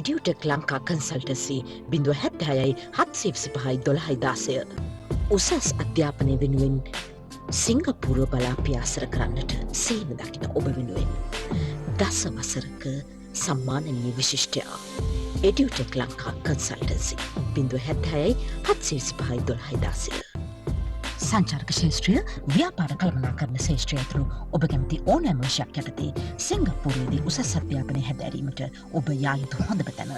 EduTech Lanka consultancy 076යි 725යි 1216 උසස් අධ්‍යාපනය වෙනුවෙන් සිංගප්පූරුව බලා පියාසර කරන්නට සේම දකින ඔබ වෙනුවෙන් දස වසරක සම්මානනීය විශිෂ්ටයා EduTech ලංකා කන්සල්ටන්සි 076යි 725යි 1216 සංචාරක ශේෂත්‍රය ව්‍යාපාර කළමනාකරණ ශේෂත්‍රය ඇතුළු ඔබ කැමති ඕනෑම විෂයක් යටතේ සිංගප්පූරුවේදී උසස් අධ්‍යාපනය හැදෑරීමට ඔබ යා යුතු හොඳම තැන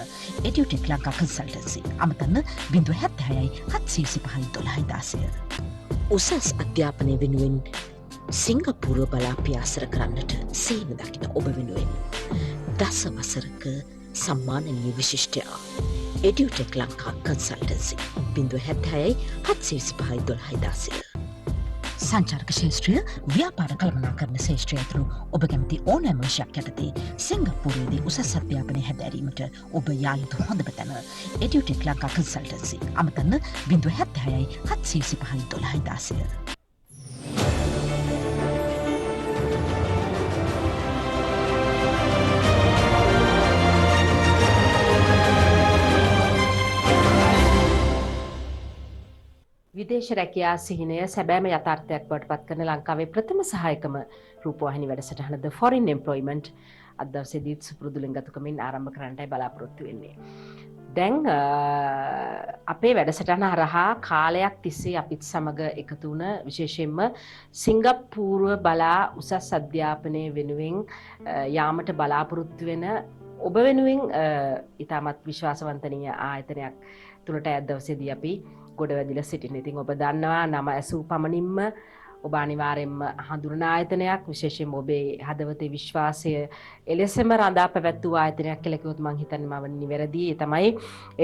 EduTech ලංකා කන්සල්ටන්සි අමතන්න 076යි 725යි 1216 උසස් අධ්‍යාපනය වෙනුවෙන් සිංගප්පූරුව බලා පියාසර කරන්නට සේම දකින ඔබ වෙනුවෙන් දස වසරක සම්මානනීය විශිෂ්ටයා EduTech ලංකා කන්සල්ටන්සි 076යි 725යි 1216 සංචාරක ශේෂත්‍රය ව්‍යාපාර කළමනාකරණ ශේෂත්‍රය ඇතුළු ඔබ කැමති ඕනෑම විෂයක් යටතේ සිංගප්පූරුවේදී උසස් අධ්‍යාපනය හැදෑරීමට ඔබ යා යුතු හොඳම තැන EduTech ලංකා කන්සල්ටන්සි අමතන්න 076යි 725යි 1216 විදේශ රැකියා සිහිනය සැබෑම යථාර්ථයක් බවට පත් කරන ලංකාවේ ප්‍රථම සහායකම රූපවාහිනි වැඩසටහන The Foreign Employment අද දවසේදීත් සුපුරුදු ලෙන්ගතුකමින් ආරම්භ කරන්නටයි බලාපොරොත්තු වෙන්නේ. දැන් අපේ වැඩසටහන හරහා කාලයක් තිස්සේ අපිත් සමග එකතු වුණ විශේෂයෙන්ම සිංගප්පූරුව බලා උසස් අධ්‍යාපනය වෙනුවෙන් යාමට බලාපොරොත්තු වෙන ඔබ වෙනුවෙන් ඉතාමත් විශ්වාසවන්තනීය ආයතනයක් තුළට අද දවසේදී අපි ගොඩ වැදිලා සිටින. ඉතින් ඔබ දන්නවා නම ඇසූ පමණින්ම ඔබ අනිවාර්යෙන්ම හඳුනන ආයතනයක්, විශේෂයෙන්ම ඔබේ හදවතේ විශ්වාසය එලෙසම රඳා පැවැත්වූ ආයතනයක් කියලා කිව්වොත් මම හිතන්නේ මම නිවැරදි. ඒ තමයි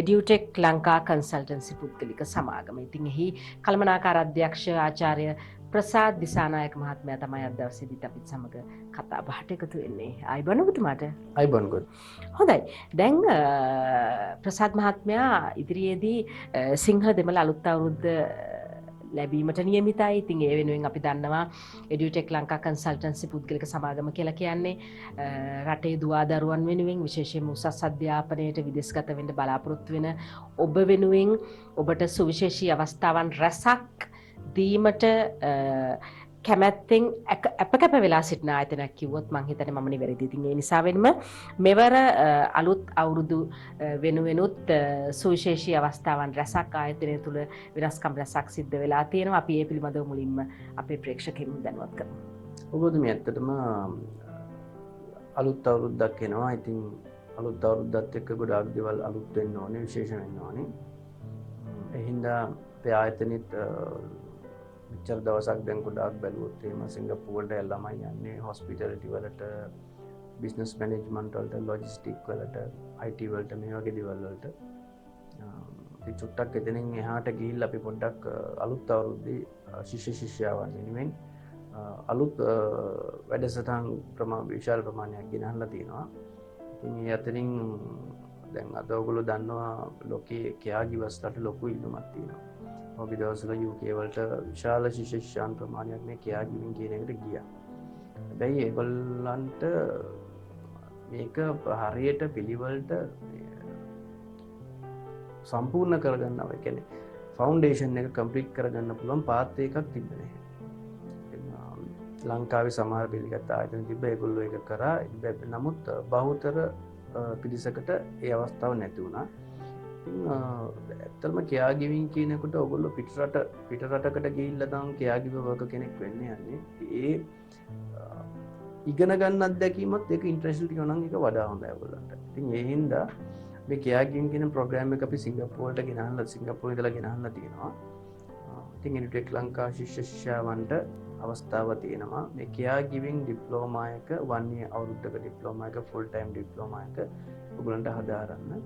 EduTech ලංකා කන්සල්ටන්සි පුද්ගලික සමාගම. ඉතින් එහි කළමනාකාර අධ්‍යක්ෂ ආචාර්ය ප්‍රසාද් දිසානායක මහත්මයා තමයි අද දවසේදීත් අපිත් සමග කතා බහට එකතු වෙන්නේ. ආයිබෝන් ඔබතුමාට. ආයිබෝන් ගොඩ. හොඳයි. දැන් ප්‍රසාද් මහත්මයා ඉදිරියේදී සිංහල දෙමළ අලුත් අවුරුද්ද ලැබීමට නියමිතයි. ඉතින් ඒ වෙනුවෙන් අපි දන්නවා EduTech ලංකා කන්සල්ටන්සි පුද්ගලික සමාගම කියලා කියන්නේ රටේ දුවා දරුවන් වෙනුවෙන් විශේෂයෙන්ම උසස් අධ්‍යාපනයට විදේශගත වෙන්න බලාපොරොත්තු වෙන ඔබ වෙනුවෙන් ඔබට සුවිශේෂී අවස්ථාවන් රැසක් දීමට කැමැත්තෙන් අපකැප වෙලා සිටින ආයතනයක් කිව්වොත් මං හිතන්නේ මම නිවැරදි. ඉතින් ඒ නිසා වෙනම මෙවර අලුත් අවුරුදු වෙනුවෙනුත් සුවිශේෂී අවස්ථාවන් රැසක් ආයතනය තුළ වෙනස්කම් රැසක් සිද්ධ වෙලා තියෙනවා. අපි ඒ පිළිබඳව මුලින්ම අපේ ප්‍රේක්ෂකයන් දැනුවත් කරමු. ඔබද මේ ඇත්තටම අලුත් අවුරුද්දක් එනවා. ඉතින් අලුත් අවුරුද්දත් එක්ක ගොඩාක් දේවල් අලුත් වෙන්න ඕනේ, විශේෂ වෙන්න ඕනේ. ඒ හින්දා අපේ ආයතනෙත් විචාර දවසක් දැන් ගොඩාක් බැලුවොත් එහෙම සිංගප්පූරුවට ළමයි යන්නේ හොස්පිටැලිටි වලට, බිස්නස් මැනේජ්මන්ට් වලට, ලොජිස්ටික් වලට, IT වලට, මේ වගේ දේවල් වලට. ඉතින් චුට්ටක් එතනින් එහාට ගිහිල්ලා අපි පොඩ්ඩක් අලුත් අවුරුද්දේ ශිෂ්‍ය ශිෂ්‍යාවන් වෙනුවෙන් අලුත් වැඩසටහන් විශාල ප්‍රමාණයක් ගෙනහල්ලා තියෙනවා. ඉතින් ඒ අතරින් දැන් අද ඔයගොල්ලෝ දන්නවා ලෝකයේ කෙයාගිවස්ලට ලොකු ඉල්ලුමක් තියෙනවා. ඔබේ දවස්වල UK වලට විශාල ශිෂ්‍යයන් ප්‍රමාණයක් මේ කෙයාගිවින් කියන එකට ගියා. හැබැයි ඒගොල්ලන්ට මේක හරියට පිළිවෙලට සම්පූර්ණ කරගන්න ඒ කියන්නේ ෆවුන්ඩේෂන් එක කම්ප්ලීට් කරගන්න පුළුවන් පාත් එකක් තිබුණේ නැහැ. ලංකාවේ සමහර පිළිගත් ආයතන තිබ්බ ඒගොල්ලෝ ඒක කරා. නමුත් බහුතර පිරිසකට ඒ අවස්ථාව නැති වුණා. ඇත්තම කෙයාගිවින් කියනකොට ඔගොල්ලෝ පිටරටකට ගිහිල්ලා තමයි කෙයාගිවර්ක කෙනෙක් වෙන්න යන්නේ. ඒ ඉගෙන ගන්න අත්දැකීමත් ඒක ඉන්ටර්නැෂනල් කියනවා නම් ඒක වඩා හොඳයි ඔයගොල්ලන්ට. ඉතින් ඒ හින්දා මේ කෙයාගිවින් කියන ප්‍රෝග්‍රෑම් එක අපි සිංගප්පූරුවට ගෙනහල්ලා සිංගප්පූරුවේ ඉඳලා ගෙනහල්ලා තියෙනවා. ඉතින් EduTech ලංකා ශිෂ්‍ය ශිෂ්‍යාවන්ට අවස්ථාව තියෙනවා මේ කෙයාගිවින් ඩිප්ලෝමා එක 1 year අවුරුද්දක ඩිප්ලෝමා එක ෆුල් ටයිම් ඩිප්ලෝමා එක ඔයගොල්ලන්ට හදාරන්න.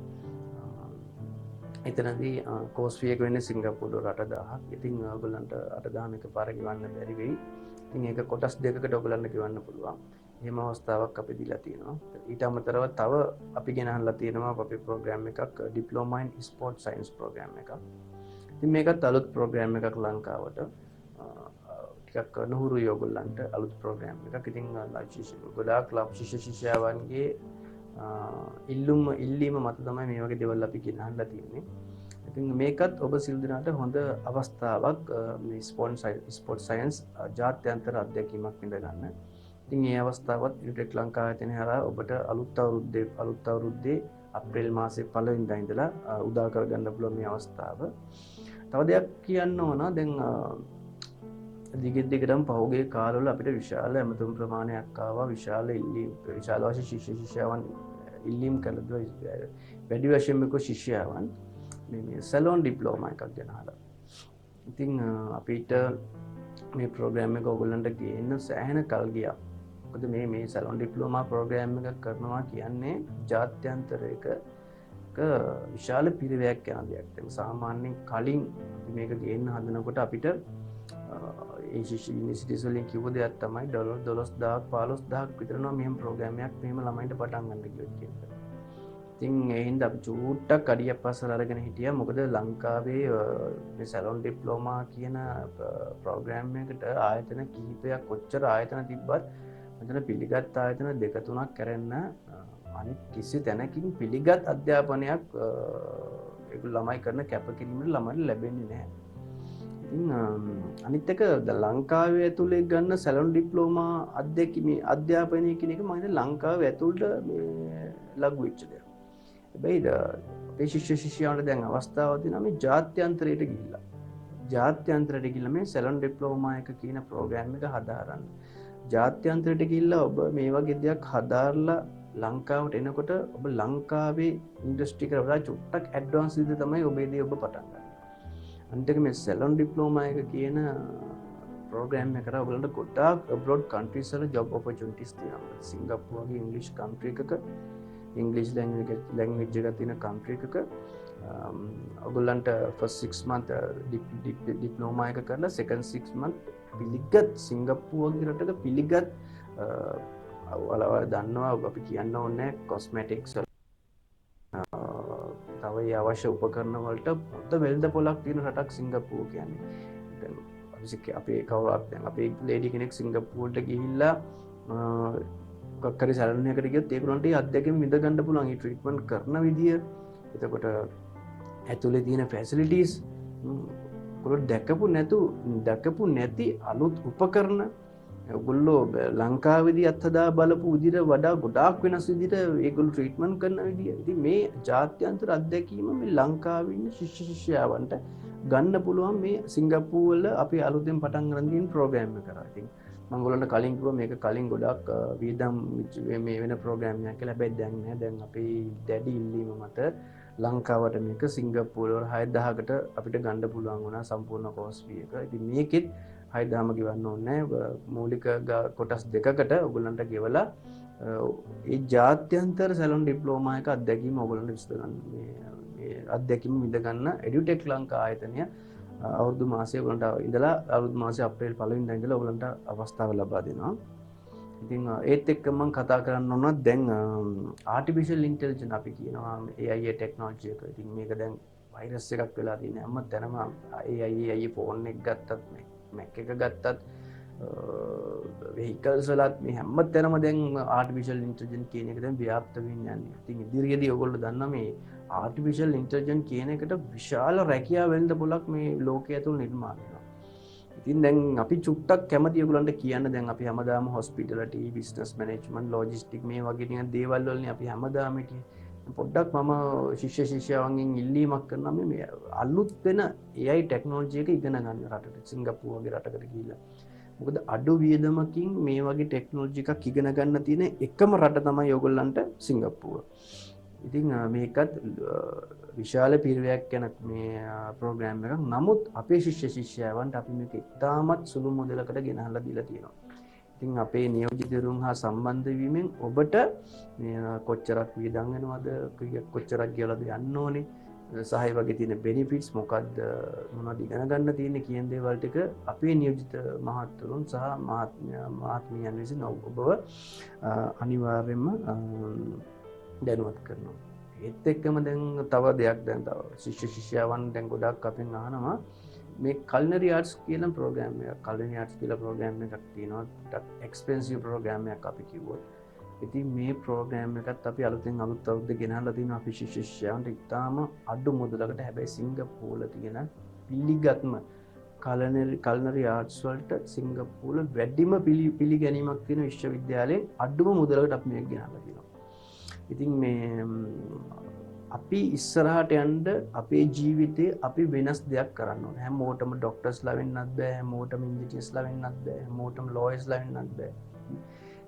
එතනදී කෝස් ෆී එක වෙන්නේ සිංගප්පූරුව 8,000ක්. ඉතින් ඔයගොල්ලන්ට 8,000 එකපාර ගෙවන්න බැරි වෙයි. ඉතින් ඒක කොටස් දෙකකට ඔයගොල්ලන්ට ගෙවන්න පුළුවන්. එහෙම අවස්ථාවක් අපි දීලා තියෙනවා. ඊට අමතරව තව අපි ගෙනහල්ලා තියෙනවා අපේ ප්‍රෝග්‍රෑම් එකක් ඩිප්ලෝමා ඉන් ස්පෝර්ට් සයන්ස් ප්‍රෝග්‍රෑම් එකක්. ඉතින් මේකත් අලුත් ප්‍රෝග්‍රෑම් එකක් ලංකාවට. ටිකක් නොහුරුයි ඔයගොල්ලන්ට අලුත් ප්‍රෝග්‍රෑම් එකක්. ඉතින් ගොඩාක් ශිෂ්‍ය ශිෂ්‍යාවන්ගේ ඉල්ලීම මත තමයි මේ වගේ දේවල් අපි ගෙනල්ලා තියෙන්නේ. ඉතින් මේකත් ඔබ සියලු දෙනාට හොඳ අවස්ථාවක් මේ ස්පෝර්ට් සයන්ස් ජාත්‍යන්තර අත්දැකීමක් විඳ ගන්න. ඉතින් මේ අවස්ථාවත් ඉඩටෙක් ලංකා ආයතනය හරහා ඔබට අලුත් අවුරුද්දේ අප්‍රේල් මාසයේ පළවෙනිදා ඉඳලා උදා කරගන්න පුළුවන් මේ අවස්ථාව. තව දෙයක් කියන්න ඕන දැන් දිගටම පහුගිය කාලවල අපිට විශාල ඇමතුම් ප්‍රමාණයක් ආවා විශාල වශයෙන් ශිෂ්‍යයන් ඉල්ලීම් කළා වැඩි වශයෙන්ම ශිෂ්‍යයන් මේ සැලොන් ඩිප්ලෝමා එකක් ගෙනහලා. ඉතින් අපිට මේ ප්‍රෝග්‍රෑම් එක ඔයගොල්ලන්ට ගේන්න සෑහෙන කල් ගියා. මොකද මේ සැලොන් ඩිප්ලෝමා ප්‍රෝග්‍රෑම් එකක් කරනවා කියන්නේ ජාත්‍යන්තරයක විශාල පිරිවැයක් යන දෙයක්. ඒක සාමාන්‍යයෙන් කලින් මේක ගේන්න හදනකොට අපිට ඒ යුනිවර්සිටිස් වලින් කිව්ව දෙයක් තමයි ඩොලර් 12000ක් 15000ක් විතරනවා මෙහෙම ප්‍රෝග්‍රෑම් එකක් මෙහෙම ළමයින්ට පටන් ගන්න කිව්වොත් කියන්නේ. ඉතින් ඒ හින්දා අපි චූට්ටක් අඩියක් පස්සට අරගෙන හිටියා. මොකද ලංකාවේ මේ සැලොන් ඩිප්ලෝමා කියන ප්‍රෝග්‍රෑම් එකට ආයතන කිහිපයක් කොච්චර ආයතන තිබ්බත් මෙතන පිළිගත් ආයතන දෙක තුනක් කරන්න අනිත් කිසි තැනකින් පිළිගත් අධ්‍යාපනයක් ඒක ළමයි කරන කැපකිරීමට ළමයින්ට ලැබෙන්නේ නැහැ. ඉතින් අනිත් එක ලංකාවේ ඇතුලේ ගන්න සැලොන් ඩිප්ලෝමා අධ්‍යාපනය කියන එක මම හිතන්නේ ලංකාවේ ඇතුළට මේ ලඝු වෙච්ච දෙයක්. හැබැයි අපේ ශිෂ්‍යයන්ට දැන් අවස්ථාවක් දෙනවා මේ ජාත්‍යන්තරයට ගිහිල්ලා මේ සැලොන් ඩිප්ලෝමා එක කියන ප්‍රෝග්‍රෑම් එක හදාරන්න. ජාත්‍යන්තරයට ගිහිල්ලා ඔබ මේ වගේ දෙයක් හදාarලා ලංකාවට එනකොට ඔබ ලංකාවේ ඉන්ඩස්ට්‍රි එකට වඩා චුට්ටක් ඇඩ්වාන්ස් විදිහට තමයි ඔබේ දේ ඔබ පටන් ගන්න. අනිත් එක මේ සැලොන් ඩිප්ලෝමා එක කියන ප්‍රෝග්‍රෑම් එක කරා ඔයගලන්ට ගොඩාක් abroad countries වල job opportunities තියෙනවා. සිංගප්පූරු වගේ ඉංග්‍රීසි country එකක ඉංග්‍රීසි language එකක් තියෙන country එකක ඔයගලන්ට first 6 month diploma එක කරලා second 6 month පිළිගත් සිංගප්පූරු වගේ රටක පිළිගත් ඔයාලා දන්නවා අපි කියන්න ඕනේ cosmetics තව ඒ අවශ්‍ය උපකරණ වලට පොත වෙළඳ පොලක් තියෙන රටක් සිංගප්පූරු කියන්නේ. දැන් අපේ කවුරුත් දැන් අපේ ලේඩි කෙනෙක් සිංගප්පූරුට ගිහිල්ලා මොකක් හරි සැලොන් එකකට ගියොත් ඒගොල්ලන්ට අත්දැකීම් විඳ ගන්න පුළුවන්. ඒ ට්‍රීට්මන්ට් කරන විදිය, එතකොට ඇතුලේ තියෙන ෆැසිලිටිස් ඔයගොල්ලෝ දැකපු නැති අලුත් උපකරණ ඔයගොල්ලෝ ලංකාවේදී අත්හදා බලපු විදිහට වඩා ගොඩාක් වෙනස් විදිහට ඒගොල්ලෝ ට්‍රීට්මන්ට් කරන විදිය. ඉතින් මේ ජාත්‍යන්තර අත්දැකීම මේ ලංකාවේ ඉන්න ශිෂ්‍යයන්ට ගන්න පුළුවන් මේ සිංගප්පූරු වල අපි අලුතෙන් පටන් ගන්න තියෙන ප්‍රෝග්‍රෑම් එක කරා. ඉතින් මම ඔයගොල්ලන්ට කලින් කිව්වා මේක කලින් ගොඩක් වියදම් මේ වෙන ප්‍රෝග්‍රෑම් එකක් කියලා. හැබැයි දැන් නෑ. දැන් අපේ දැඩි ඉල්ලීම මත ලංකාවට මේක සිංගප්පූරු වල 6000කට අපිට ගන්න පුළුවන් වුණා සම්පූර්ණ කෝස් ෆී එක. ඉතින් මේකෙත් 6000ම ගෙවන්න ඕනේ නැහැ. මූලික කොටස් දෙකකට ඔයගොල්ලන්ට ගෙවලා ඒ ජාත්‍යන්තර සැලොන් ඩිප්ලෝමා එක අත්දැකීම ඔයගොල්ලන්ට විශ්ද ගන්න මේ අත්දැකීම විඳ ගන්න එඩියුටෙක් ලංකා ආයතනය අවුරුදු මාසයේ ඔයගොල්ලන්ට ඉඳලා අවුරුදු මාසයේ අප්‍රේල් 1 වෙනිදා ඉඳලා ඔයගොල්ලන්ට අවස්ථාව ලබා දෙනවා. ඉතින් ඒත් එක්ක මම කතා කරන්න ඕන දැන් ආටිෆිෂල් ඉන්ටෙලිජන්ස් අපි කියනවා AI ටෙක්නොලොජි එක. ඉතින් මේක දැන් වෛරස් එකක් වෙලා තියෙන හැම තැනම AI ෆෝන් එක ගත්තත් Mac එක ගත්තත් vehicles වලත් මේ හැම තැනම දැන් ආටිෆිෂල් ඉන්ටෙලිජන්ස් කියන එක දැන් ව්‍යාප්ත වෙන්නේ යන්නේ. ඉතින් ඉදිරියේදී ඔයගොල්ලෝ දන්නවා මේ ආටිෆිෂල් ඉන්ටෙලිජන්ස් කියන එකට විශාල රැකියාව වෙළඳ පොලක් මේ ලෝකයේ ඇතුළේ නිර්මාණය වෙනවා. ඉතින් දැන් අපි චුට්ටක් කැමති ඔයගොල්ලන්ට කියන්න දැන් අපි හැමදාම hospitality, business management, logistics මේ වගේ නිකන් දේවල් වලනේ අපි හැමදාම හිටියේ. පොඩ්ඩක් මම ශිෂ්‍යයන්ගෙන් ඉල්ලීමක් කරනවා මේ අලුත් වෙන AI ටෙක්නොලොජි එක ඉගෙන ගන්න රටට සිංගප්පූරු වගේ රටකට ගිහිල්ලා. මොකද අඩු වියදමකින් මේ වගේ ටෙක්නොලොජි එකක් ඉගෙන ගන්න තියෙන එකම රට තමයි ඔයගොල්ලන්ට සිංගප්පූරුව. ඉතින් මේකත් විශාල පිරිවැයක් යන මේ ප්‍රෝග්‍රෑම් එකක්. නමුත් අපේ ශිෂ්‍යයන්ට අපි මේක ඉතාමත් සුළු මුදලකට ගෙනහලා දීලා තියෙනවා. ඉතින් අපේ නියෝජිතවරුන් හා සම්බන්ධ වීමෙන් ඔබට කොච්චරක් වියදම් වෙනවද, කොච්චරක් ගෙවලාද යන්න ඕනේ, සහය වගේ තියෙන බෙනිෆිට්ස් මොකක්ද, මොනවද ඉගෙන ගන්න තියෙන්නේ කියන දේවල් ටික අපේ නියෝජිත මහත්වරුන් සහ මහත්මියන් විසින් ඔබව අනිවාර්යයෙන්ම දැනුවත් කරනවා. ඒත් එක්කම දැන් තව දෙයක් දැන් තව ශිෂ්‍යයන් දැන් ගොඩක් අපෙන් අහනවා මේ culinary arts කියන ප්‍රෝග්‍රෑම් එකක්. culinary arts කියලා ප්‍රෝග්‍රෑම් එකක් තියෙනවා. ටිකක් එක්ස්පෙන්සිව් ප්‍රෝග්‍රෑම් එකක් අපි කිව්වොත්. ඉතින් මේ ප්‍රෝග්‍රෑම් එකත් අපි අලුතෙන් අලුත් අවුරුද්ද ගෙනල්ලා තිනවා අපි ශිෂ්‍යයන්ට ඉතාම අඩු මුදලකට හැබැයි සිංගප්පූර්වල තියෙන පිළිගත්ම කල්නරි ආර්ට්ස් වලට සිංගප්පූර්වල වැඩිම පිළිගැනීමක් තියෙන විශ්වවිද්‍යාලයෙන් අඩුම මුදලකට අපි මේක ගෙනල්ලා තිනවා. ඉතින් මේ අපි ඉස්සරහට යන්න අපේ ජීවිතේ අපි වෙනස් දෙයක් කරන්න ඕනේ. හැමෝටම ඩොක්ටර්ස්ලා වෙන්නත් බෑ, හැමෝටම ඉන්ජිනියර්ස්ලා වෙන්නත් බෑ, හැමෝටම ලෝයර්ස්ලා වෙන්නත් බෑ.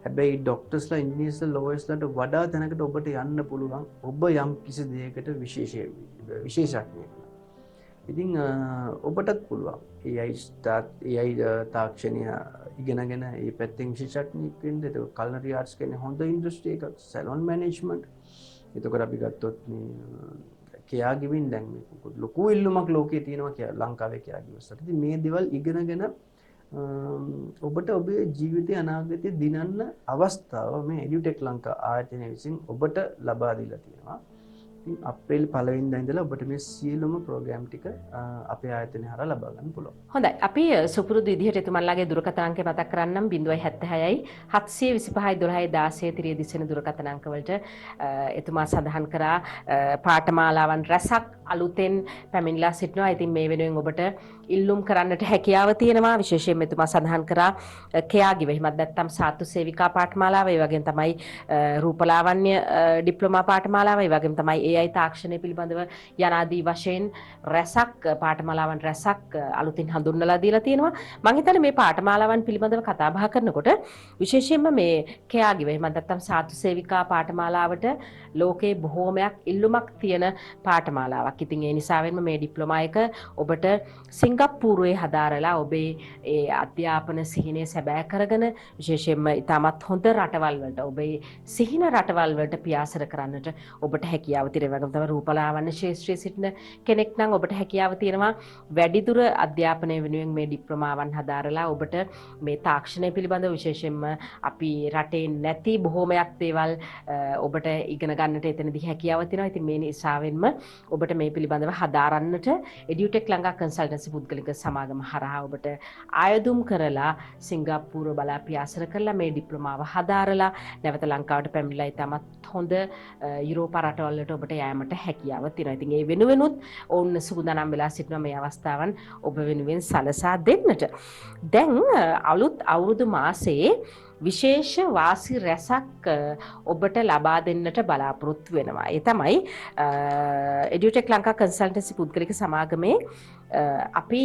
හැබැයි ඩොක්ටර්ස්ලා ඉන්ජිනියර්ස්ලා ලෝයර්ස්ලාට වඩා තැනකට ඔබට යන්න පුළුවන් ඔබ යම් කිසි දෙයකට විශේෂඥයෙක්. ඉතින් ඔබටත් පුළුවන් AI තාක්ෂණය ඉගෙනගෙන ඒ පැත්තෙන් විශේෂඥයෙක් වෙන්න. ඒක කල්නරි ආර්ට්ස් කියන්නේ හොඳ ඉන්ඩස්ට්‍රි එකක්. Salon management. එතකොට අපි ගත්තොත් මේ කෙයා ගිවින් දැන් මේ ලොකු ඉල්ලුමක් ලෝකයේ තියෙනවා ලංකාවේ කෙයා ගිවස්සට. ඉතින් මේ දේවල් ඉගෙනගෙන ඔබට ඔබේ ජීවිතය අනාගතයේ දිනන්න අවස්ථාව මේ එඩියුටෙක් ලංකා ආයතනය විසින් ඔබට ලබා දීලා තියෙනවා. ඉතින් අප්‍රේල් 1 වෙනිදා ඉඳලා ඔබට මේ සියලුම ප්‍රෝග්‍රෑම් ටික අපේ ආයතනය හරහා ලබා ගන්න පුළුවන්. හොඳයි. අපි සුපුරුදු විදිහට එතුමන්ලාගේ දුරකථන අංකය මතක් කරන්නම් 076යි 725යි 12යි 16 තිරිය දිසෙන දුරකථන අංක වලට එතුමා සඳහන් කරා පාඨමාලාවන් රැසක් අලුතෙන් පැමිණලා සිටිනවා. ඉතින් මේ වෙනුවෙන් ඔබට ඉල්ලුම් කරන්නට හැකියාව තියෙනවා. විශේෂයෙන්ම එතුමා සඳහන් කරා කෙයාගිව එහෙමත් නැත්නම් සාතු සේවිකා පාඨමාලාව, ඒ වගේම තමයි රූපලාවන්‍ය ඩිප්ලෝමා පාඨමාලාව, ඒ වගේම තමයි AI තාක්ෂණය පිළිබඳව යනාදී වශයෙන් රැසක් පාඨමාලාවන් රැසක් අලුතින් හඳුන්වලා දීලා තියෙනවා. මම හිතන්නේ මේ පාඨමාලාවන් පිළිබඳව කතා බහ කරනකොට විශේෂයෙන්ම මේ කෙයාගිව එහෙමත් නැත්නම් සාතු සේවිකා පාඨමාලාවට ලෝකේ බොහෝමයක් ඉල්ලුමක් තියෙන පාඨමාලාවක්. ඉතින් ඒ නිසාවෙන්ම මේ ඩිප්ලෝමා එක ඔබට සිංගප්පූරුවේ හදාරලා ඔබේ ඒ අධ්‍යාපන සිහිනය සැබෑ කරගෙන විශේෂයෙන්ම ඉතාමත් හොඳ රටවල් වලට ඔබේ සිහින රටවල් වලට පියාසර කරන්නට ඔබට හැකියාව තියෙනවා. ඒ වගේම තමයි රූපලාවන්‍ය ශාස්ත්‍රයේ සිටින කෙනෙක් නම් ඔබට හැකියාව තියෙනවා වැඩිදුර අධ්‍යාපනය වෙනුවෙන් මේ ඩිප්ලෝමාවන් හදාරලා ඔබට මේ තාක්ෂණය පිළිබඳව විශේෂයෙන්ම අපි රටේ නැති බොහෝමයක් දේවල් ඔබට ඉගෙන ගන්නට එතනදී හැකියාව තියෙනවා. ඉතින් මේ නිසාවෙන්ම ඔබට මේ පිළිබඳව හදාරන්නට එඩියුටෙක් ලංකා කන්සල්ටන්සි පුද්ගලික සමාගම හරහා ඔබට ආයදුම් කරලා සිංගප්පූරුව බලා පියාසර කරලා මේ ඩිප්ලෝමාව හදාරලා නැවත ලංකාවට පැමිණලා ඉතාමත් හොඳ යුරෝපා රටවල් වලට ඔබට යෑමට හැකියාව තියෙනවා. ඉතින් ඒ වෙනුවෙනුත් ඔවුන් සූදානම් වෙලා සිටිනවා මේ අවස්ථාවන් ඔබ වෙනුවෙන් සලසා දෙන්නට. දැන් අලුත් අවුරුදු මාසයේ විශේෂ වාසි රැසක් ඔබට ලබා දෙන්නට බලාපොරොත්තු වෙනවා. ඒ තමයි එඩියුටෙක් ලංකා කන්සල්ටන්සි පුද්ගලික සමාගමේ අපි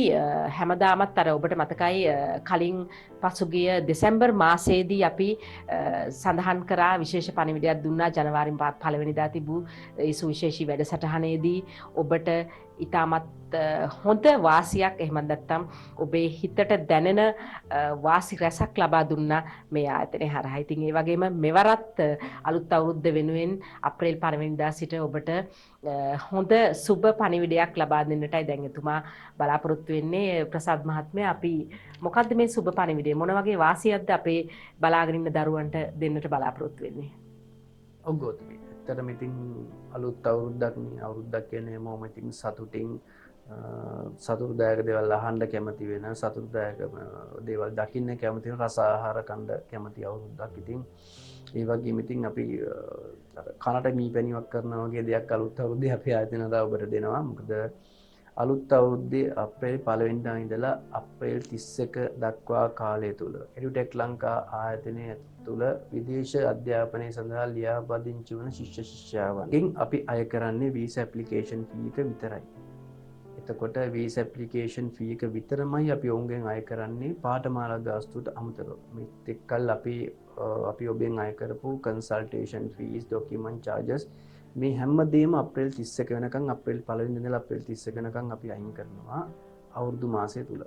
හැමදාමත් අර ඔබට මතකයි කලින් පසුගිය දෙසැම්බර් මාසයේදී අපි සඳහන් කරා විශේෂ පණිවිඩයක් දුන්නා ජනවාරි 1 වෙනිදා තිබූ ඒ සුවිශේෂී වැඩසටහනේදී ඔබට ඉතාමත් හොඳ වාසියක් එහෙමත් නැත්නම් ඔබේ හිතට දැනෙන වාසි රැසක් ලබා දුන්නා මේ ආයතනය හරහා. ඉතින් ඒ වගේම මෙවරත් අලුත් අවුරුද්ද වෙනුවෙන් අප්‍රේල් 1 වෙනිදා සිට ඔබට හොඳ සුබ පණිවිඩයක් ලබා දෙන්නටයි දැන් එතුමා බලාපොරොත්තු වෙන්නේ. ප්‍රසාද් මහත්මයා අපි මොකද්ද මේ සුබ පණිවිඩය? මොන වගේ වාසියක්ද අපේ බලාගෙන ඉන්න දරුවන්ට දෙන්නට බලාපොරොත්තු වෙන්නේ? ඔව් ගෞතමී. ඇත්තටම ඉතින් අලුත් අවුරුද්දක් නේ. අවුරුද්දක් කියන්නේ හැමෝම ඉතින් සතුටින් සතුටුදායක දේවල් අහන්න කැමති වෙන, සතුටුදායක දේවල් දකින්න කැමති වෙන, රස ආහාර කන්න කැමති අවුරුද්දක්. ඉතින් ඒ වගේම ඉතින් අපි කනට මීපැණියක් කරනවා වගේ දෙයක් අලුත් අවුරුද්දේ අපේ ආයතන හරහා ඔබට දෙනවා. මොකද අලුත් අවුරුද්දේ අප්‍රේල් 1 වෙනිදා ඉඳලා අප්‍රේල් 31 දක්වා කාලය තුල එඩියුටෙක් ලංකා ආයතනය තුල විදේශ අධ්‍යාපනය සඳහා ලියාපදිංචි වන ශිෂ්‍ය ශිෂ්‍යාවන්ගෙන් අපි අය කරන්නේ වීසා ඇප්ලිකේෂන් ෆී එක විතරයි. එතකොට වීසා ඇප්ලිකේෂන් ෆී එක විතරමයි අපි ඔවුන්ගෙන් අය කරන්නේ පාඨමාලා ගාස්තුවට අමතරව. මේත් එක්කල් අපි ඔබෙන් අය කරපු කන්සල්ටේෂන් ෆීස්, ඩොකියුමන්ට් චාර්ජස් මේ හැමදේම අප්‍රේල් 31 වෙනකන් අප්‍රේල් 1 වෙනිදා ඉඳලා අප්‍රේල් 31 වෙනකන් අපි අයින් කරනවා අවුරුදු මාසය තුල.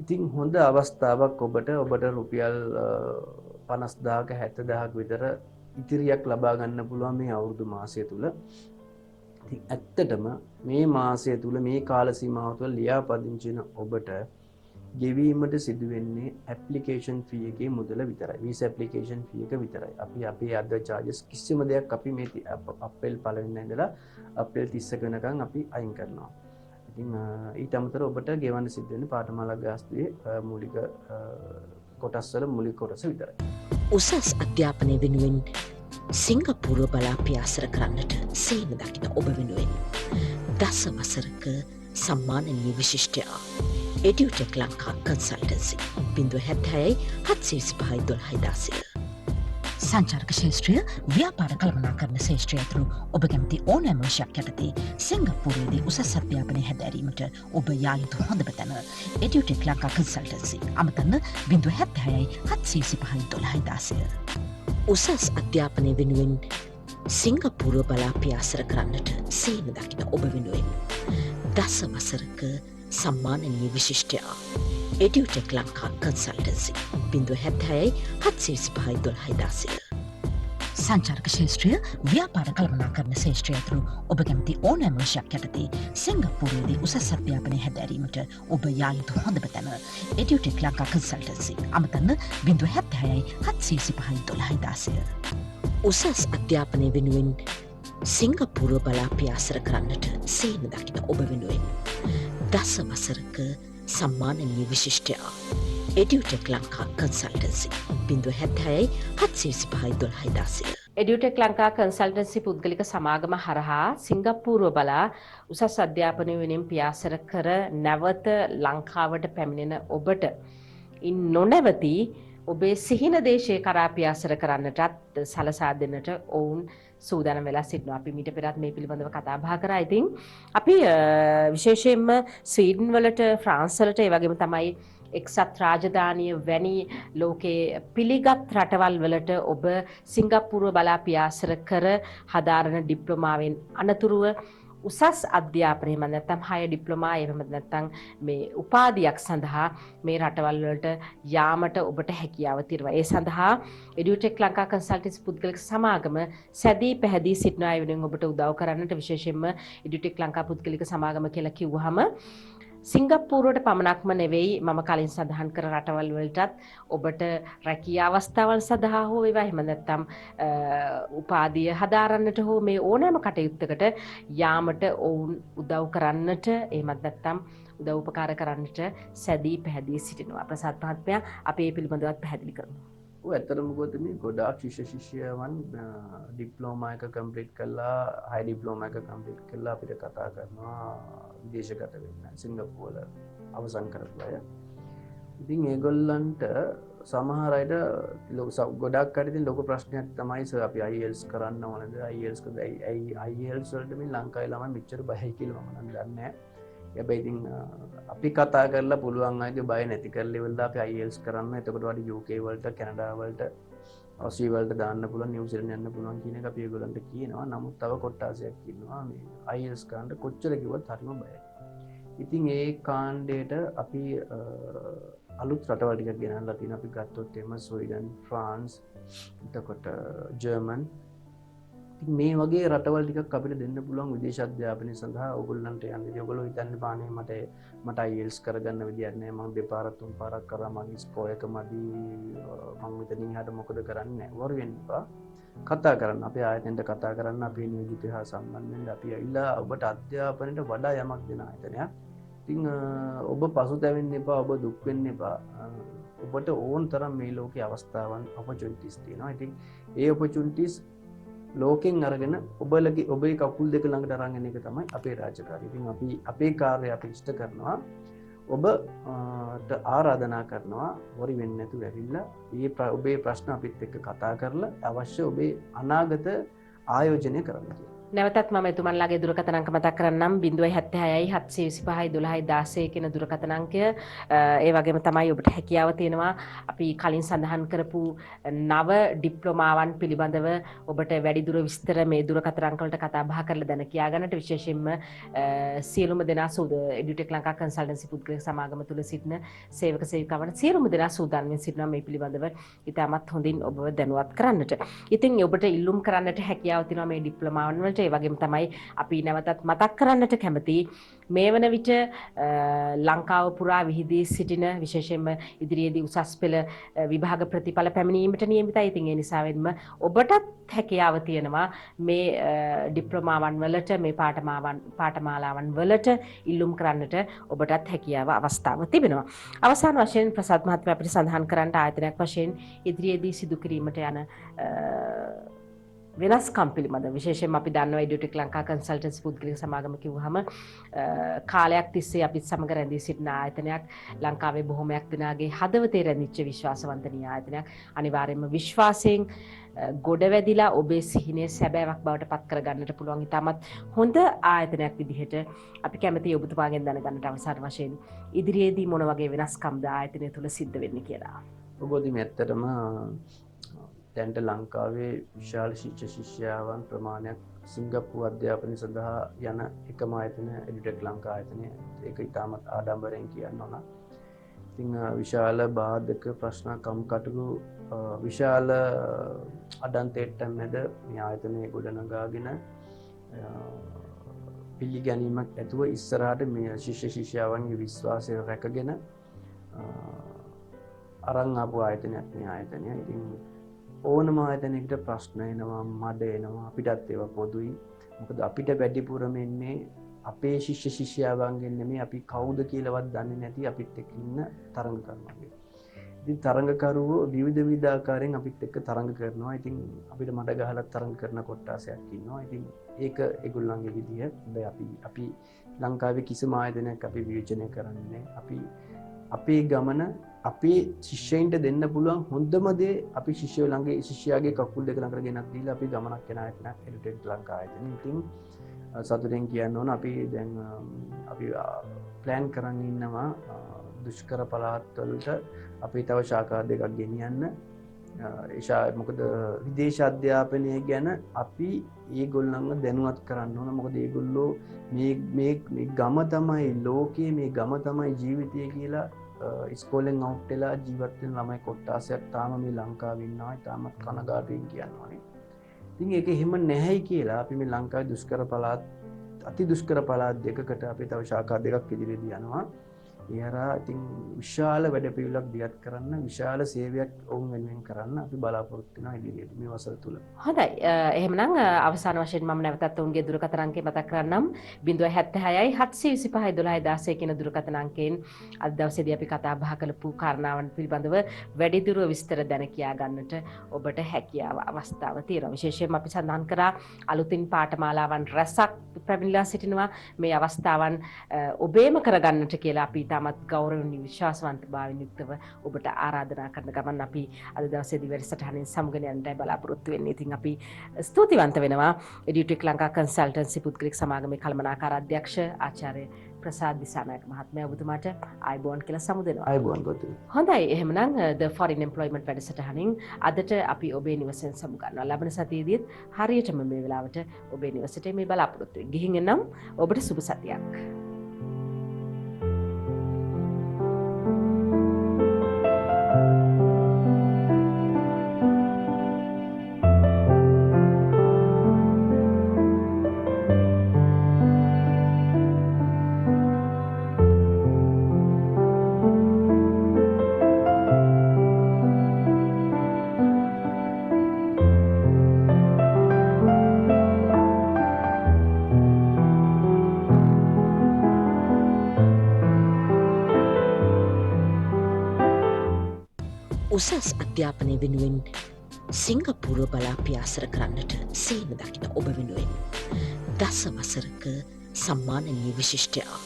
ඉතින් හොඳ අවස්ථාවක් ඔබට රුපියල් 50000ක 70000ක විතර ඉතිරියක් ලබා ගන්න පුළුවන් මේ අවුරුදු මාසය තුල. ඉතින් ඇත්තටම මේ මාසය තුල මේ කාල සීමාව තුළ ලියාපදිංචි වෙන ඔබට ගෙවීමට සිදුවෙන්නේ ඇප්ලිකේෂන් ෆී එකේ මුදල විතරයි. වීසා ඇප්ලිකේෂන් ෆී එක විතරයි. අපි අපේ අදර් චාර්ජස් කිසිම දෙයක් අපි මේ අප්‍රේල් 1 වෙනිදා ඉඳලා අප්‍රේල් 31 වෙනකන් අපි අයින් කරනවා. ඉතින් ඊට අමතරව ඔබට ගෙවන්න සිද්ධ වෙන්නේ පාඨමාලා ගාස්තුවේ මූලික කොටස් වල මූලික කොටස විතරයි. උසස් අධ්‍යාපනය වෙනුවෙන් සිංගප්පූරුව බලා පියාසර කරන්නට සේන දකින ඔබ වෙනුවෙන් දස වසරක සම්මානනීය විශිෂ්ටයා එඩියුටෙක් ලංකා කන්සල්ටන්සි 076 සංචාරක ශේෂත්‍රය ව්‍යාපාර කළමනාකරණ ශේෂත්‍රය ඇතුළු ඔබ කැමති ඕනෑම විෂයක් යටතේ සිංගප්පූරුවේදී උසස් අධ්‍යාපනය හැදෑරීමට ඔබ යා යුතු හොඳම තැන එඩියුටෙක් ලංකා කන්සල්ටන්සි අමතන්න 076 උසස් අධ්‍යාපනය වෙනුවෙන් සිංගප්පූරුව බලා පියාසර කරන්නට සේන දකින ඔබ වෙනුවෙන් දස වසරක සම්මානනීය විශිෂ්ටයා එඩියුටෙක් ලංකා කන්සල්ටන්සි 076 සංචාරක ශේෂත්‍රය ව්‍යාපාර කළමනාකරණ ශේෂත්‍රය ඇතුළු ඔබ කැමති ඕනෑම විෂයක් යටතේ සිංගප්පූරුවේදී උසස් අධ්‍යාපනය හැදෑරීමට ඔබ යා යුතු හොඳම තැන එඩියුටෙක් ලංකා කන්සල්ටන්සි අමතන්න 076 උසස් අධ්‍යාපනය වෙනුවෙන් සිංගප්පූරුව බලා පියාසර කරන්නට සේන දකින ඔබ වෙනුවෙන් දස වසරක සම්මානනීය විශිෂ්ටයා එඩියුටෙක් ලංකා කන්සල්ටන්සි 076 එඩියුටෙක් ලංකා කන්සල්ටන්සි පුද්ගලික සමාගම හරහා සිංගප්පූරුව බලා උසස් අධ්‍යාපනය වෙනුවෙන් පියාසර කර නැවත ලංකාවට පැමිණෙන ඔබට ඉන් නොනැවති ඔබේ සිහින දේශය කරා පියාසර කරන්නටත් සලසා දෙන්නට ඔවුන් සූදානම් වෙලා සිටිනවා. අපි මීට පෙරත් මේ පිළිබඳව කතා බහ කරා. ඉතින් අපි විශේෂයෙන්ම ස්වීඩන් වලට, ෆ්‍රාන්ස් වලට, ඒ වගේම තමයි එක්සත් රාජධානිය වැනි ලෝකයේ පිළිගත් රටවල් වලට ඔබ සිංගප්පූරුව බලා පියාසර කර හදාරන ඩිප්ලෝමාවෙන් අනතුරුව උසස් අධ්‍යාපනය එහෙම නැත්නම් හය ඩිප්ලෝමා එහෙම නැත්නම් මේ උපාධියක් සඳහා මේ රටවල් වලට යාමට ඔබට හැකියාව තිරවා. ඒ සඳහා එඩියුටෙක් ලංකා කන්සල්ටන්සි පුද්ගලික සමාගම සැදී පැහැදී සිටින අය වෙනුවෙන් ඔබට උදව් කරන්නට විශේෂයෙන්ම එඩියුටෙක් ලංකා පුද්ගලික සමාගම කියලා කිව්වහම සිංගප්පූරුවට පමණක්ම නෙවෙයි මම කලින් සඳහන් කර රටවල් වලටත් ඔබට රැකියා අවස්ථාවල් සඳහා හෝ වේවා එහෙම නැත්නම් උපාධිය හදාරන්නට හෝ මේ ඕනෑම කටයුත්තකට යාමට ඔවුන් උදව් කරන්නට එහෙමත් නැත්නම් උදව් උපකාර කරන්නට සැදී පැහැදී සිටිනවා. ප්‍රසාද් මහත්මයා අපි මේ පිළිබඳවත් පැහැදිලි කරමු. ඇත්තටම මොකද මේ ගොඩාක් ශිෂ්‍යයන් ඩිප්ලෝමා එක කම්ප්ලීට් කළා, හයි ඩිප්ලෝමා එක කම්ප්ලීට් කළා අපිට කතා කරනවා විදේශගත වෙන්න සිංගප්පූරුව වල අවසන් කරපු අය. ඉතින් ඒගොල්ලන්ට සමහර අයට ගොඩක් අයට ඉතින් ලොකු ප්‍රශ්නයක් තමයි සර් අපි IELTS කරන්න ඕනද? IELTS IELTS වලට මේ ලංකාවේ ළමයි මෙච්චර බයයි කියලා මම නම් දන්නේ නැහැ. හැබැයි ඉතින් අපි කතා කරලා පුළුවන් අයගේ බය නැති කරලා ඉවරලා අපි IELTS කරන්න. එතකොට වඩා UK වලට, කැනඩා වලට, ඔස්ට්‍රේලියා වලට දාන්න පුළුවන්, නිව්සීලන්ත යන්න පුළුවන් කියන එක අපි ඒගොල්ලන්ට කියනවා. නමුත් තව කොට්ටාසයක් ඉන්නවා මේ IELTS කරන්න කොච්චර කිව්වත් හරිම බයයි. ඉතින් ඒ කාණ්ඩයට අපි අලුත් රටවල් ටිකක් ගෙනල්ලා තියෙනවා. අපි ගත්තොත් එම ස්වීඩන්, ෆ්‍රාන්ස්, එතකොට ජර්මන්. ඉතින් මේ වගේ රටවල් ටිකක් අපිට දෙන්න පුළුවන් විදේශ අධ්‍යාපනය සඳහා ඕගොල්ලන්ට යන්න. ඉතින් ඔයගොල්ලෝ හිතන්නේ බානේ මට IELTS කරගන්න විදියක් නැහැ. මම දෙපාරක් තුන් පාරක් කරා මගේ ස්කෝර් එක මදි. මම මෙතනින් එහාට මොකද කරන්නේ නැහැ. වරු වෙන්න එපා. කතා කරන්න. අපේ ආයතනයට කතා කරන්න. අපේ නියෝජිතය හා සම්බන්ධ වෙන්න. අපි ඇවිල්ලා ඔබට අධ්‍යාපනයට වඩා යමක් දෙන ආයතනයක්. ඉතින් ඔබ පසුතැවෙන්න එපා. ඔබ දුක් වෙන්න එපා. ඔබට ඕන තරම් මේ ලෝකයේ අවස්ථාවන් opportunities තියෙනවා. ඉතින් ඒ opportunities ලෝකෙන් අරගෙන ඔබේ කකුල් දෙක ළඟට අරන් එන එක තමයි අපේ රාජකාරිය. ඉතින් අපි අපේ කාර්යය අපි ඉෂ්ට කරනවා. ඔබට ආරාධනා කරනවා වරි වෙන්නේ නැතුව ඇවිල්ලා ඔබේ ප්‍රශ්න අපිත් එක්ක කතා කරලා අවශ්‍ය ඔබේ අනාගත ආයෝජනය කරන්න කියලා. නැවතත් මම එතුමන්ලාගේ දුරකථන අංක මතක් කරන්නම් 076 725 12 16 කියන දුරකථන අංකය. ඒ වගේම තමයි ඔබට හැකියාව තියෙනවා අපි කලින් සඳහන් කරපු නව ඩිප්ලෝමාවන් පිළිබඳව ඔබට වැඩිදුර විස්තර මේ දුරකථන අංක වලට කතා බහ කරලා දැන කියා ගන්නට විශේෂයෙන්ම සියලුම දෙනා එඩියුටෙක් ලංකා කන්සල්ටන්සි පුද්ගලික සමාගම තුල සිටින සේවක සේවිකාවන් සියලුම දෙනා සූදානම් වෙ සිටිනවා මේ පිළිබඳව ඉතාමත් හොඳින් ඔබව දැනුවත් කරන්නට. ඉතින් ඔබට ඉල්ලුම් කරන්නට හැකියාව තියෙනවා මේ ඩිප්ලෝමාවන් වලට ගන්නට ඒ වගේම තමයි අපි නැවතත් මතක් කරන්නට කැමති මේ වන විට ලංකාව පුරා විහිදී සිටින විශේෂයෙන්ම ඉදිරියේදී උසස් පෙළ විභාග ප්‍රතිඵල පැමිණීමට නියමිතයි. ඉතින් ඒ නිසාවෙන්ම ඔබටත් හැකියාව තියෙනවා මේ ඩිප්ලෝමාවන් වලට මේ පාඨමාලාවන් වලට ඉල්ලුම් කරන්නට ඔබටත් හැකියාව අවස්ථාව තිබෙනවා. අවසාන වශයෙන් ප්‍රසාද් මහත්මයා අපිට සඳහන් කරන්න ආයතනයක් වශයෙන් ඉදිරියේදී සිදු කිරීමට යන වෙනස්කම් පිළිබඳ විශේෂයෙන්ම අපි දන්නවා එඩියුටෙක් ලංකා කන්සල්ටන්සි පුද්ගලික සමාගම කිව්වහම කාලයක් තිස්සේ අපිත් සමග රැඳී සිටින ආයතනයක් ලංකාවේ බොහොමයක් දෙනාගේ හදවතේ රැඳිච්ච විශ්වාසවන්තනීය ආයතනයක් අනිවාර්යයෙන්ම විශ්වාසයෙන් ගොඩ වැදිලා ඔබේ සිහිනය සැබෑවක් බවට පත් කරගන්නට පුළුවන් ඉතාමත් හොඳ ආයතනයක් විදිහට අපි කැමතියි ඔබතුමාගෙන් දැනගන්නට අවසාන වශයෙන් ඉදිරියේදී මොන වගේ වෙනස්කම්ද ආයතනය තුළ සිද්ධ වෙන්නේ කියලා. ඔබදී ඇත්තටම දැන්ට ලංකාවේ විශාල ශිෂ්‍යයාවන් ප්‍රමාණයක් සිංගප්පූ අධ්‍යාපනය සඳහා යන එකම ආයතනය එඩියුටෙක් ලංකා ආයතනය. ඒක ඉතාමත් ආඩම්බරයෙන් කියන්න ඕන. ඉතින් විශාල බාධක ප්‍රශ්න කම්කටොළු විශාල අඩන්තේට්ටන් මැද මේ ආයතනය ගොඩනගාගෙන පිළිගැනීමක් ඇතුව ඉස්සරහට මේ ශිෂ්‍යයාවන්ගේ විශ්වාසය රැකගෙන අරන් ආපු ආයතනයක් මේ ආයතනය. ඉතින් ඕනම ආයතනයකට ප්‍රශ්න එනවා, මඩ එනවා, අපිටත් ඒවා පොදුයි. මොකද අපිට වැඩිපුරම එන්නේ අපේ ශිෂ්‍යයාවන්ගෙන් නෙමෙයි, අපි කවුද කියලාවත් දන්නේ නැති අපිත් එක්ක ඉන්න තරඟකරුවන්ගේ. ඉතින් තරඟකරුවෝ විවිධ ආකාරයෙන් අපිත් එක්ක තරඟ කරනවා. ඉතින් අපිට මඩ ගහලා තරඟ කරන කොට්ටාසයක් ඉන්නවා. ඉතින් ඒක ඒගොල්ලන්ගේ විදිය. අපි ලංකාවේ කිසිම ආයතනයක් අපි විවේචනය කරන්නේ නැහැ. අපේ ගමන අපේ ශිෂ්‍යයින්ට දෙන්න පුළුවන් හොඳම දේ අපි ශිෂ්‍යයාගේ කකුල් දෙක ළඟට ගෙනත් දීලා අපි ගමනක් යන ආයතනයක් එඩියුටෙක් ලංකා ආයතනය. ඉතින් සතුටෙන් කියන්න ඕන අපි දැන් අපි ප්ලෑන් කරන් ඉන්නවා දුෂ්කර පළාත් වලට අපි තව ශාඛා දෙකක් ගෙනියන්න. මොකද විදේශ අධ්‍යාපනය ගැන අපි ඒගොල්ලන්ව දැනුවත් කරන්න ඕන. මොකද ඒගොල්ලෝ මේ ගම තමයි ලෝකයේ, මේ ගම තමයි ජීවිතය කියලා ඉස්කෝලෙන් අවුට් වෙලා ජීවත් වෙන ළමයි කොට්ටාසයක් තාම මේ ලංකාවේ ඉන්නවා. තාමත් කනගාටුවෙන් කියනවානේ. ඉතින් ඒක එහෙම නැහැයි කියලා අපි මේ ලංකාවේ දුෂ්කර පළාත් අති දුෂ්කර පළාත් දෙකකට අපි තව ශාඛා දෙකක් ඉදිරියේදී යනවා. ඒ හරහා ඉතින් විශාල වැඩපිළිවෙලක් දියත් කරන්න, විශාල සේවයක් ඔවුන් වෙනුවෙන් කරන්න අපි බලාපොරොත්තු වෙනවා ඉදිරියේදී මේ වසර තුල. හොඳයි. එහෙමනම් අවසාන වශයෙන් මම නැවතත් ඔවුන්ගේ දුරකථන අංකය මතක් කරන්නම්. 076යි 725යි 1216 කියන දුරකථන අංකයෙන් අද දවසේදී අපි කතා බහ කළපු කාරණාවන් පිළිබඳව වැඩිදුර විස්තර දැන කියා ගන්නට ඔබට හැකියාව අවස්ථාව තියෙනවා. විශේෂයෙන්ම අපි සඳහන් කරා අලුතින් පාඨමාලාවන් රැසක් පැමිණලා සිටිනවා. මේ අවස්ථාවන් ඔබේම කරගන්නට කියලා අපි මත් ගෞරවනීය විශ්වාසවන්තභාවයෙන් යුක්තව ඔබට ආරාධනා කරන ගමන් අපි අද දවසේදී වැඩසටහනින් සමුගෙන යන්නයි බලාපොරොත්තු වෙන්නේ. ඉතින් අපි ස්තුතිවන්ත වෙනවා එඩියුටෙක් ලංකා කන්සල්ටන්සි පුද්ගලික සමාගමේ කළමනාකාර අධ්‍යක්ෂ ආචාර්ය ප්‍රසාද් දිසානායක මහත්මයා ඔබතුමාට ආයුබෝවන් කියලා සමුදෙනවා. ආයුබෝවන් ගොතුනි. හොඳයි. එහෙමනම් the foreign employment වැඩසටහනින් අදට අපි ඔබේ නිවසෙන් සමු ගන්නවා. ලබන සතියේදීත් හරියටම මේ වෙලාවට ඔබේ නිවසට මේ බලාපොරොත්තු වෙන්න. ගිහින් එනම් ඔබට සුබ සතියක්. උසස් අධ්‍යාපනය වෙනුවෙන් සිංගප්පූරුව බලා පියාසර කරන්නට සේම දකින ඔබ වෙනුවෙන් දස වසරක සම්මානනීය විශිෂ්ටයා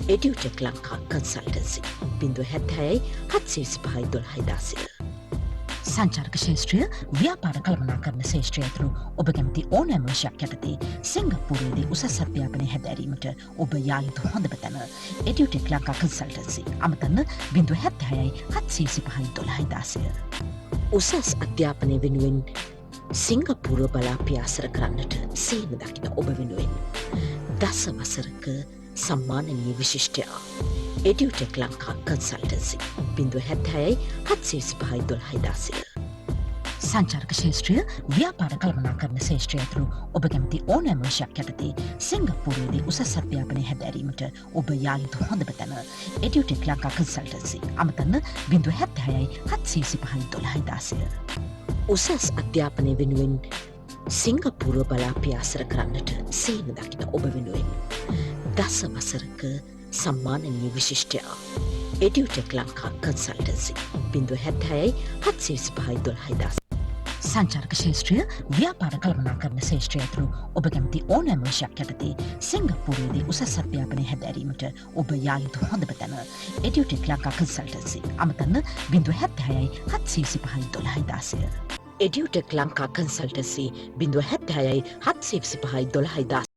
එඩියුටෙක් ලංකා කන්සල්ටන්සි 076යි 725යි 1216 සංචාරක ශේෂත්‍රය ව්‍යාපාර කළමනාකරණ ශේෂත්‍රය ඇතුළු ඔබ කැමති ඕනෑම විෂයක් යටතේ සිංගප්පූරුවේදී උසස් අධ්‍යාපනය හැදෑරීමට ඔබ යා යුතු හොඳම තැන එඩියුටෙක් ලංකා කන්සල්ටන්සි. අමතන්න 076යි 725යි 1216. උසස් අධ්‍යාපනය වෙනුවෙන් සිංගප්පූරුව බලා පියාසර කරන්නට සේම දකින ඔබ වෙනුවෙන් දස වසරක සම්මානනීය විශිෂ්ටයා එඩියුටෙක් ලංකා කන්සල්ටන්සි 076යි 725යි 1216. සංචාරක ශේෂත්‍රය ව්‍යාපාර කළමනාකරණ ශේෂත්‍රය ඇතුළු ඔබ කැමති ඕනෑම විෂයක් යටතේ සිංගප්පූරුවේදී උසස් අධ්‍යාපනය හැදෑරීමට ඔබ යා යුතු හොඳම තැන එඩියුටෙක් ලංකා කන්සල්ටන්සි අමතන්න 076 725 1216 උසස් අධ්‍යාපනය වෙනුවෙන් සිංගප්පූරුව බලා පියාසර කරන්නට සේම දකින ඔබ වෙනුවෙන් දස වසරක සම්මානනීය විශිෂ්ටයා එඩියුටෙක් ලංකා කන්සල්ටන්සි 076 725 1216 සංචාරක ශේෂත්‍රය ව්‍යාපාර කළමනාකරණ ශේෂත්‍රය ඇතුළු ඔබ කැමති ඕනෑම විෂයක් යටතේ සිංගප්පූරුවේදී උසස් අධ්‍යාපනය හැදෑරීමට ඔබ යා යුතු හොඳම තැන එඩියුටෙක් ලංකා කන්සල්ටන්සි අමතන්න 076 725 1216 එඩියුටෙක් ලංකා කන්සල්ටන්සි 076 725 1216